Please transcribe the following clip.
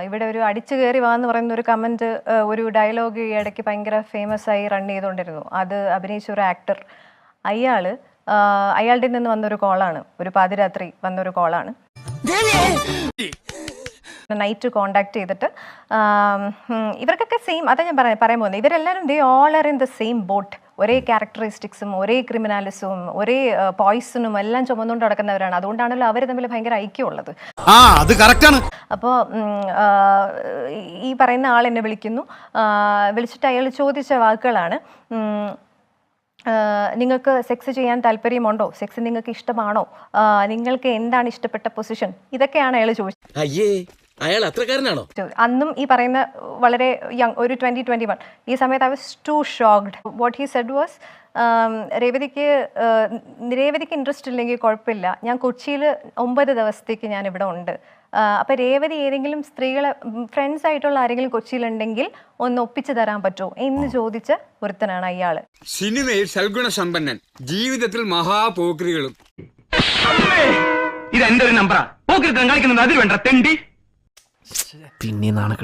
ഇവിടെ ഒരു അടിച്ചു കയറി വാന്ന് പറയുന്ന ഒരു കമൻറ്റ്, ഒരു ഡയലോഗ് ഈ ഇടയ്ക്ക് ഭയങ്കര ഫേമസ് ആയി റൺ ചെയ്തുകൊണ്ടിരുന്നു. അത് അഭിനയിച്ച ഒരു ആക്ടർ, അയാളുടെ നിന്ന് വന്നൊരു കോളാണ്, ഒരു പാതിരാത്രി വന്നൊരു കോളാണ്. നൈറ്റ് കോണ്ടാക്ട് ചെയ്തിട്ട് ഇവർക്കൊക്കെ സെയിം, അതാ ഞാൻ പറയാൻ പോകുന്നത്, ഇവരെല്ലാവരും they all are in the same boat. ഒരേ ക്യാരക്ടറിസ്റ്റിക്സും ഒരേ ക്രിമിനാലിസവും ഒരേ പോയ്സണും എല്ലാം ചുമന്നുകൊണ്ട് നടക്കുന്നവരാണ്. അതുകൊണ്ടാണല്ലോ അവർ തമ്മിൽ ഭയങ്കര ഐക്യമുള്ളത്. അപ്പോൾ ഈ പറയുന്ന ആൾ എന്നെ വിളിച്ചിട്ട് അയാൾ ചോദിച്ച വാക്കുകളാണ്, നിങ്ങൾക്ക് സെക്സ് ചെയ്യാൻ താല്പര്യമുണ്ടോ, സെക്സ് നിങ്ങൾക്ക് ഇഷ്ടമാണോ, നിങ്ങൾക്ക് എന്താണ് ഇഷ്ടപ്പെട്ട പൊസിഷൻ, ഇതൊക്കെയാണ് അയാൾ ചോദിച്ചത്. അയാൾ അത്രക്കാരനാണോ? അന്നും ഈ പറയുന്ന വളരെ യങ്, ഒരു 20-21 ഈ സമയത്ത് I was too shocked. What he said was, രേവതിക്ക് ഇൻട്രസ്റ്റ് ഇല്ലെങ്കിൽ കുഴപ്പമില്ല, ഞാൻ കൊച്ചിയിൽ 9 ദിവസത്തേക്ക് ഞാൻ ഇവിടെ ഉണ്ട്. അപ്പോൾ രേവതി ഏതെങ്കിലും സ്ത്രീകളെ ഫ്രണ്ട്സ് ആയിട്ടുള്ള ആരെങ്കിലും കൊച്ചിയിലുണ്ടെങ്കിൽ ഒന്ന് ഒപ്പിച്ചു തരാൻ പറ്റുമോ എന്ന് ചോദിച്ച ഒരുത്തനാണ് അയാൾ. സിനിമയിൽ സൽഗുണ സമ്പന്നൻ, ജീവിതത്തിൽ മഹാപോക്രികളും. ഇത് എന്റെ ഒരു നമ്പറാ, പോക്കിരുത്തം കളിക്കുന്നത് അതിൽ വേണ്ട തെണ്ടി. പിന്നെ നാണക്കെടുത്ത്